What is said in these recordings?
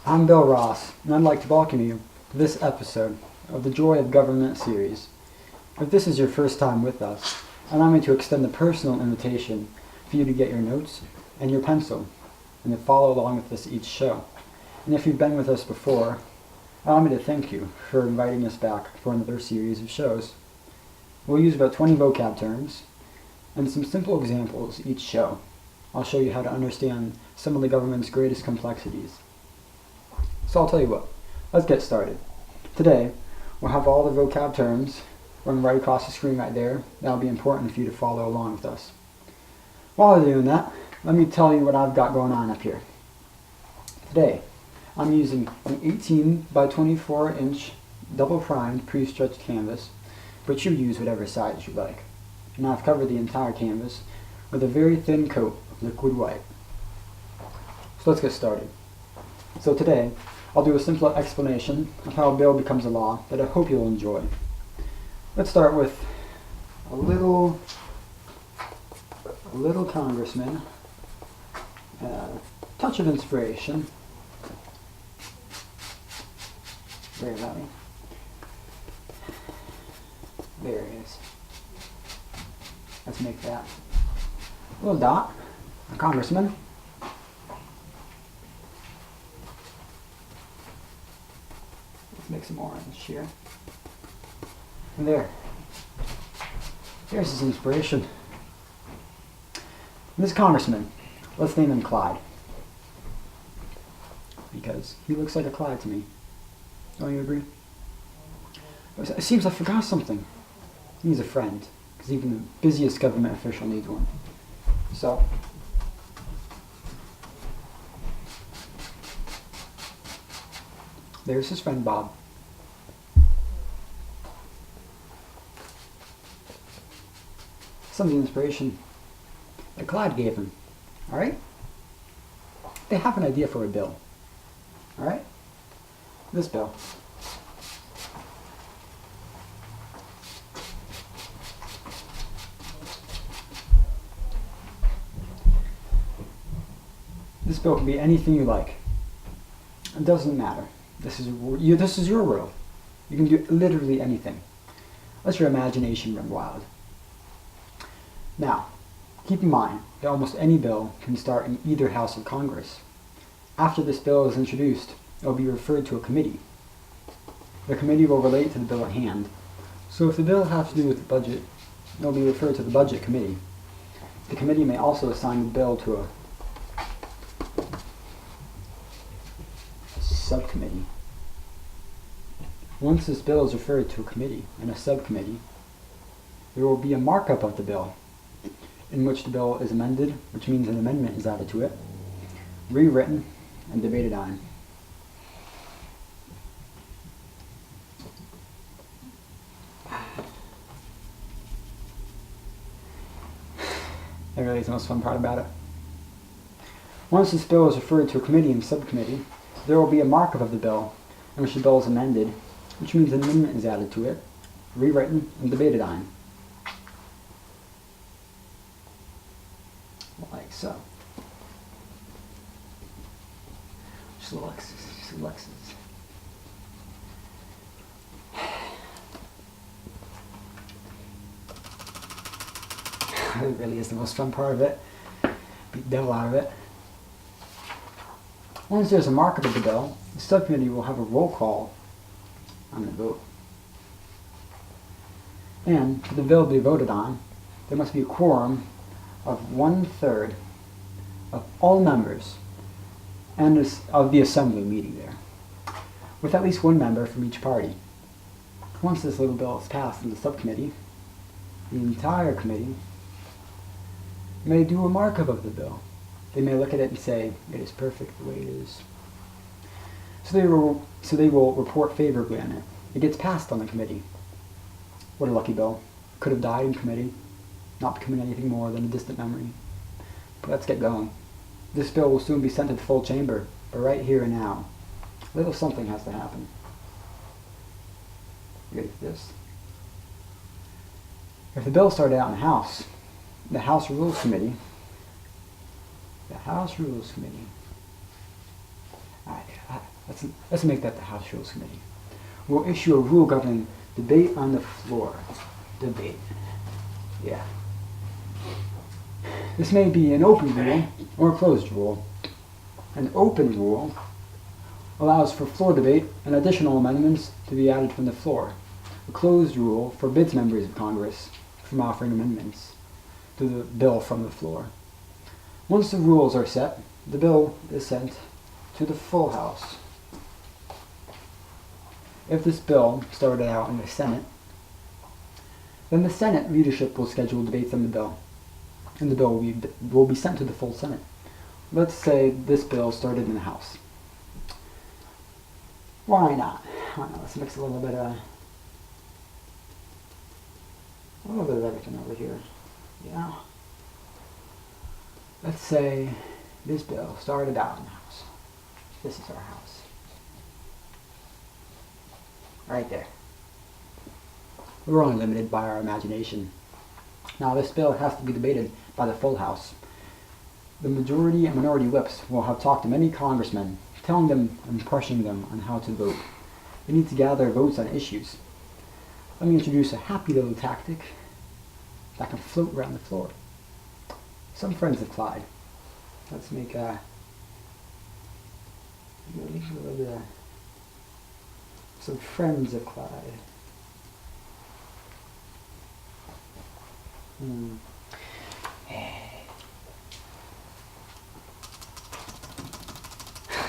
I'm Bill Ross, and I'd like to welcome you to this episode of the Joy of Government series. If this is your first time with us, allow me to extend a personal invitation for you to get your notes and your pencil and to follow along with us each show. And if you've been with us before, allow me to thank you for inviting us back for another series of shows. We'll use about 20 vocab terms and some simple examples each show. I'll show you how to understand some of the government's greatest complexities. So I'll tell you what, let's get started. Today, we'll have all the vocab terms running right across the screen right there. That'll be important for you to follow along with us. While I'm doing that, let me tell you what I've got going on up here. Today, I'm using an 18 by 24 inch double primed pre-stretched canvas, but you use whatever size you like. And I've covered the entire canvas with a very thin coat of liquid white. So let's get started. So today, I'll do a simple explanation of how a bill becomes a law that I hope you'll enjoy. Let's start with a little congressman, a touch of inspiration. Where is that? There it is. Let's make that a little dot, a congressman. Let's make some orange here. And there. There's his inspiration. This congressman, let's name him Clyde. Because he looks like a Clyde to me. Don't you agree? It seems I forgot something. He needs a friend. Because even the busiest government official needs one. So, there's his friend Bob. Some of the inspiration that Clyde gave him. Alright? They have an idea for a bill. Alright? This bill. This bill can be anything you like. It doesn't matter. This is your world. You can do literally anything. Let your imagination run wild. Now, keep in mind that almost any bill can start in either House of Congress. After this bill is introduced, it will be referred to a committee. The committee will relate to the bill at hand. So if the bill has to do with the budget, it will be referred to the Budget Committee. The committee may also assign the bill to a subcommittee. Once this bill is referred to a committee and a subcommittee, there will be a markup of the bill, in which the bill is amended, which means an amendment is added to it, rewritten, and debated on. That really is the most fun part about it. Once this bill is referred to a committee and subcommittee, there will be a markup of the bill, in which the bill is amended, which means an amendment is added to it, rewritten, and debated on. Like so. Just Alexis. It really is the most fun part of it. Beat the devil out of it. Once there's a markup of the bill, the subcommittee will have a roll call on the vote. And for the bill to be voted on, there must be a quorum of 1/3 of all members and of the assembly meeting there, with at least one member from each party. Once this little bill is passed in the subcommittee, the entire committee may do a markup of the bill. They may look at it and say, it is perfect the way it is. So they will report favorably on it. It gets passed on the committee. What a lucky bill. Could have died in committee, not becoming anything more than a distant memory. But let's get going. This bill will soon be sent to the full chamber, but right here and now, a little something has to happen. You ready for this? If the bill started out in the House Rules Committee, Let's make that the House Rules Committee. Will issue a rule governing debate on the floor. Debate. Yeah. This may be an open rule or a closed rule. An open rule allows for floor debate and additional amendments to be added from the floor. A closed rule forbids members of Congress from offering amendments to the bill from the floor. Once the rules are set, the bill is sent to the full House. If this bill started out in the Senate, then the Senate leadership will schedule debates on the bill, and the bill will be sent to the full Senate. Let's say this bill started in the House. Why not? Let's mix a little bit of everything over here. Yeah. Let's say this bill started out in the House. This is our House. Right there. We're only limited by our imagination. Now this bill has to be debated by the full House. The majority and minority whips will have talked to many congressmen, telling them and pressuring them on how to vote. They need to gather votes on issues. Let me introduce a happy little tactic that can float around the floor. Some friends of Clyde. Let's make a little bit of some friends of Clyde.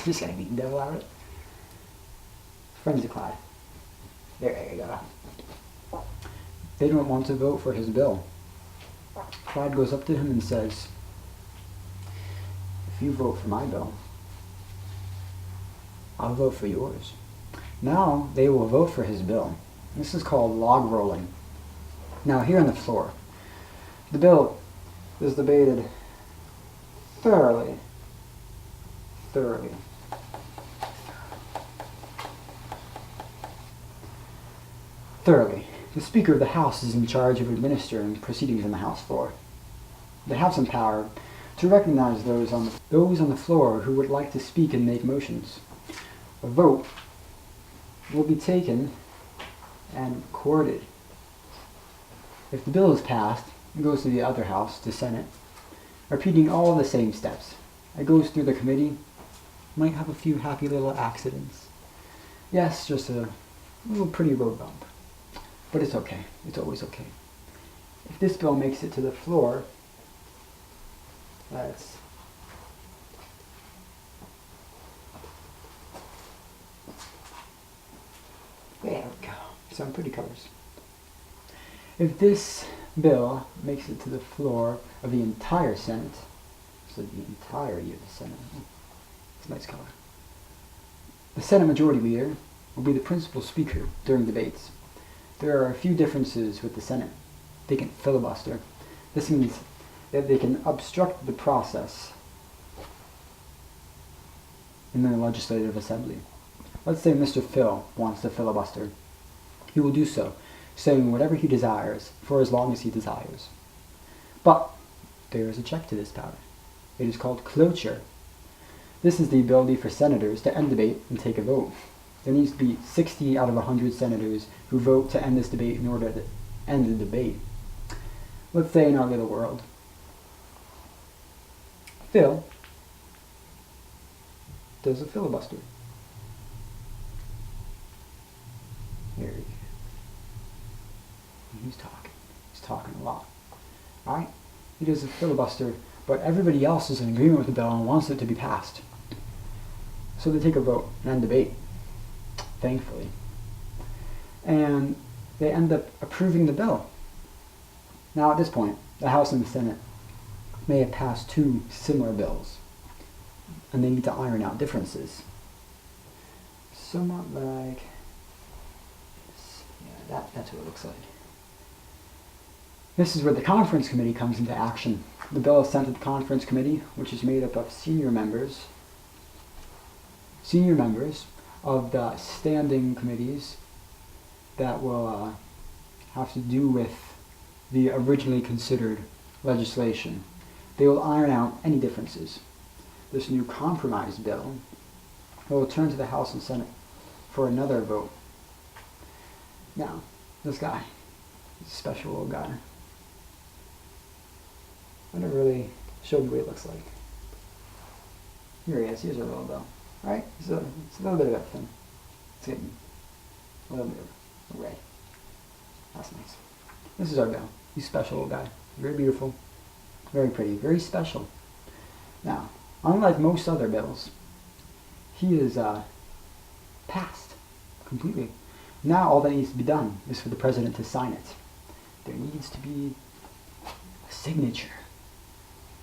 Just gotta beat the devil out of it. Friends of Clyde. There you go. They don't want to vote for his bill. Clyde goes up to him and says, if you vote for my bill, I'll vote for yours. Now they will vote for his bill. This is called log rolling. Now here on the floor, the bill is debated thoroughly. The Speaker of the House is in charge of administering proceedings on the House floor. They have some power to recognize those on the floor who would like to speak and make motions. A vote will be taken and recorded. If the bill is passed, it goes to the other house, the Senate, repeating all the same steps. It goes through the committee, might have a few happy little accidents. Yes, just a little pretty road bump. But it's okay. It's always okay. If this bill makes it to the floor, there we go. Some pretty colors. If this bill makes it to the floor of the entire Senate, so the entirety of the Senate, it's a nice color. The Senate Majority Leader will be the principal speaker during debates. There are a few differences with the Senate. They can filibuster. This means that they can obstruct the process in the Legislative Assembly. Let's say Mr. Phil wants to filibuster. He will do so, saying whatever he desires for as long as he desires. But there is a check to this power. It is called cloture. This is the ability for senators to end debate and take a vote. There needs to be 60 out of 100 senators who vote to end this debate in order to end the debate. Let's say in our little world, Phil does a filibuster. Here he is. He's talking. He's talking a lot. Alright? He does a filibuster, but everybody else is in agreement with the bill and wants it to be passed. So they take a vote and end debate. Thankfully. And they end up approving the bill. Now at this point, the House and the Senate may have passed two similar bills, and they need to iron out differences. Somewhat like this. Yeah, that's what it looks like. This is where the Conference Committee comes into action. The bill is sent to the Conference Committee, which is made up of senior members of the standing committees that will have to do with the originally considered legislation. They will iron out any differences. This new compromise bill It will return to the House and Senate for another vote. Now, this guy, he's a special little guy. I never really showed you what he looks like. Here he is. Here's our little bill. Right? It's a little bit of everything. It's getting a little bit of red. That's nice. This is our bill. He's a special little guy. Very beautiful. Very pretty. Very special. Now, unlike most other bills, he is passed completely. Now all that needs to be done is for the president to sign it. There needs to be a signature.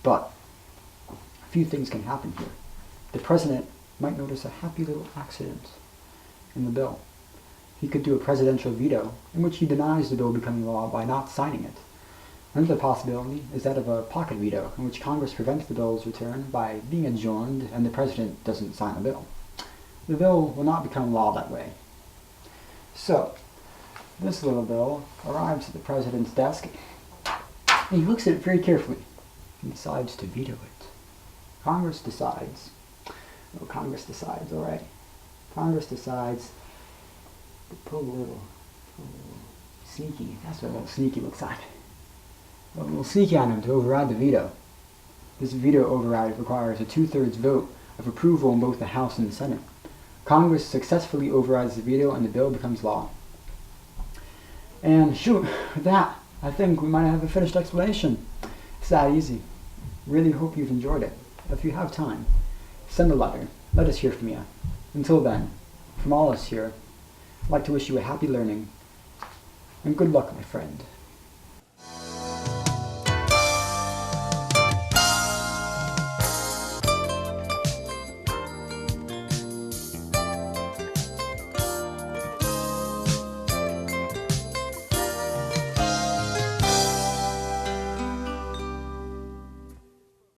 But a few things can happen here. The president might notice a happy little accident in the bill. He could do a presidential veto in which he denies the bill becoming law by not signing it. Another possibility is that of a pocket veto, in which Congress prevents the bill's return by being adjourned and the president doesn't sign the bill. The bill will not become law that way. So, this little bill arrives at the president's desk, and he looks at it very carefully and decides to veto it. Congress decides. Oh, Congress decides, all right. Congress decides to pull a little sneaky. That's what a little sneaky looks like. A little sneaky on him to override the veto. This veto override requires a 2/3 vote of approval in both the House and the Senate. Congress successfully overrides the veto and the bill becomes law. And shoot, with that, I think we might have a finished explanation. It's that easy. Really hope you've enjoyed it. If you have time, send a letter. Let us hear from you. Until then, from all us here, I'd like to wish you a happy learning and good luck, my friend.